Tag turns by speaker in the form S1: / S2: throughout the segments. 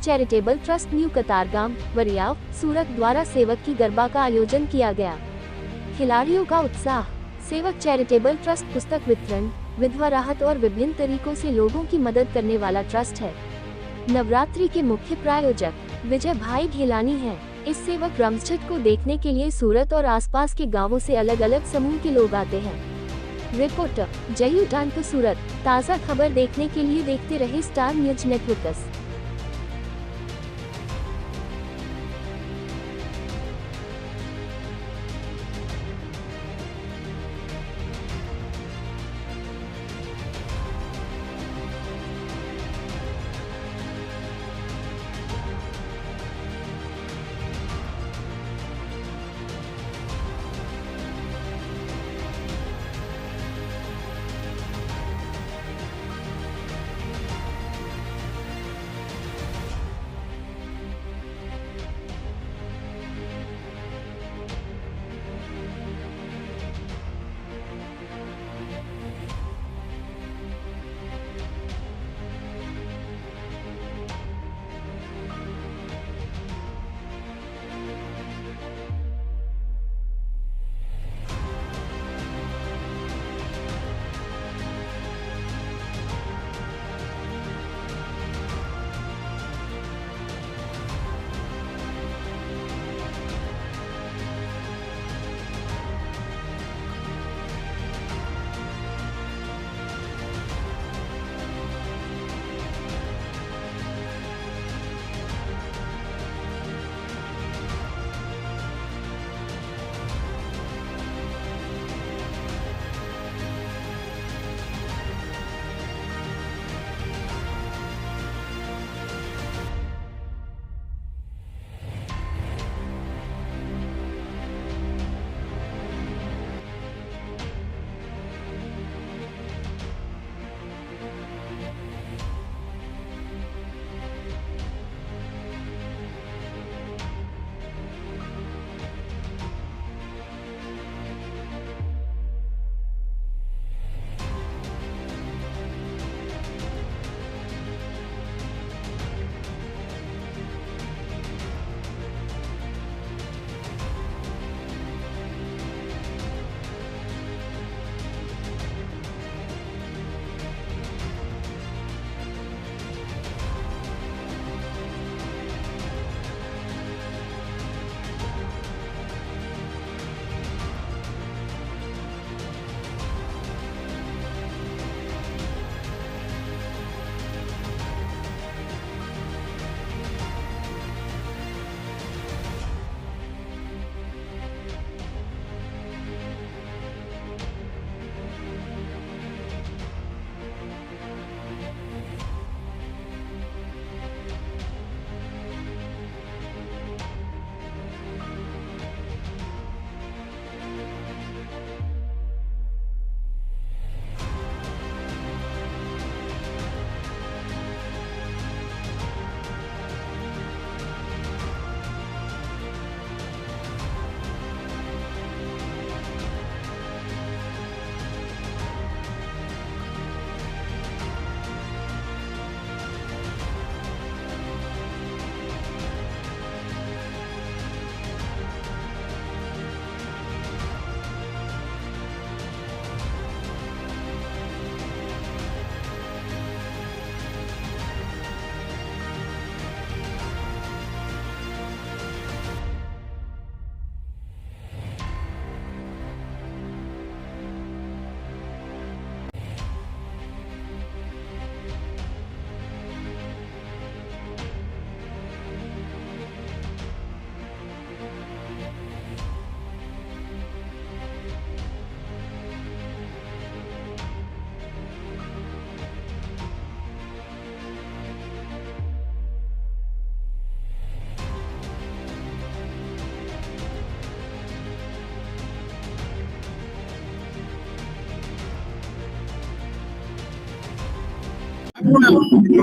S1: Charitable trust new Katargam वरियाव सूरत द्वारा सेवक की गरबा का आयोजन किया गया। खिलाड़ियों का उत्साह। सेवक चैरिटेबल ट्रस्ट पुस्तक वितरण, विधवा राहत और विभिन्न तरीकों से लोगों की मदद करने वाला ट्रस्ट है। नवरात्रि के मुख्य प्रायोजक विजय भाई घेलानी हैं। इस सेवक रमझट को देखने के लिए सूरत और आसपास के गांवों से अलग अलग समूह के लोग आते हैं। रिपोर्टर जयू टांको सूरत। ताज़ा खबर देखने के लिए देखते रहे स्टार न्यूज नेटवर्क।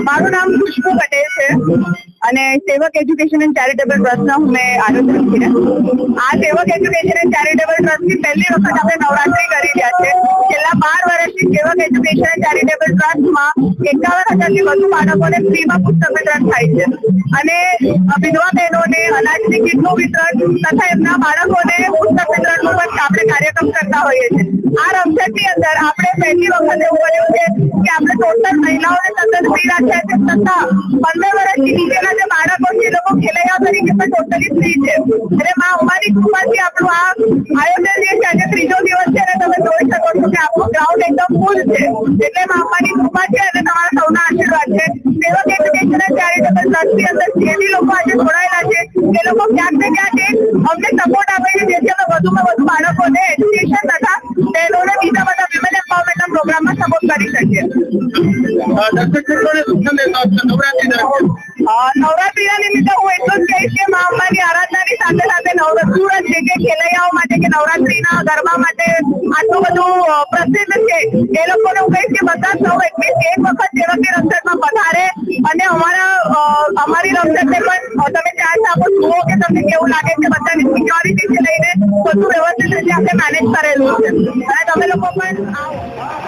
S2: મારું નામ ખુશ્બુ પટેલ છે અને સેવક એજ્યુકેશન એન્ડ ચેરિટેબલ ટ્રસ્ટના હું મેં આયોજક છીએ. આ સેવક એજ્યુકેશન એન્ડ ચેરિટેબલ ટ્રસ્ટની પહેલી વખત આપણે નવરાત્રી કરી રહ્યા છે. છેલ્લા 12 વર્ષથી સેવક એજ્યુકેશન એન્ડ ચેરિટેબલ ટ્રસ્ટમાં 51,000થી વધુ બાળકોને ફ્રીમાં પુસ્તક વિતરણ થાય છે અને વિધવા બહેનોને અનાજની કીટનું વિતરણ તથા એમના બાળકોને પુસ્તક વિતરણનો પણ આપણે કાર્યક્રમ કરતા હોઈએ છીએ. આ રમઝટની અંદર આપણે પહેલી વખત એવું બન્યું છે કે આપણે ટોટલ મહિલાઓને સતત ફ્રી રાખ્યા છે તથા 15 વર્ષથી નીચેના જે બાળકો છે એ લોકો ખેલૈયા તરીકે પણ ટોટલી ફ્રી છે. એટલે માં અંબાની કૃપાથી આપણું આ આયોજન જે છે આજે ત્રીજો દિવસ છે અને તમે જોઈ શકો છો કે આપણું ગ્રાઉન્ડ એકદમ ફૂલ છે. એટલે માં અંબાની કૃપા છે અને તમારા સૌના આશીર્વાદ છે. સેવક એજ્યુકેશન એન્ડ ચેરિટેબલ ટ્રસ્ટની અંદર જે બી લોકો આજે જોડાયેલા છે એ લોકો ક્યાંક ને ક્યાંક અમને સપોર્ટ આપે છે જેથી અમે વધુમાં વધુ બાળકોને એજ્યુકેશન તથા બહેનોને બીજા બધા વિમેન એમ્પાવરમેન્ટના પ્રોગ્રામમાં સપોર્ટ કરી શકીએ. નવરાત્રીના નિમિત્તે હું એટલું જ કહીશ કે મા અંબાની આરાધનાની સાથે સાથે સુરત જે કે ખેલૈયાઓ માટે કે નવરાત્રીના ગરબા માટે આટલું બધું પ્રસિદ્ધ છે એ લોકોને હું કહીશ કે બધા સૌ એટલીસ્ટ એક વખત સેવકની રમઝટમાં પધારે અને અમારી રમઝટને પણ તમે ચાન્સ આપો, જુઓ કે તમને કેવું લાગે છે. બધાની સિક્યોરિટીથી લઈને બધું વ્યવસ્થિત રીતે આપણે મેનેજ કરેલું છે અને તમે લોકો પણ આવો.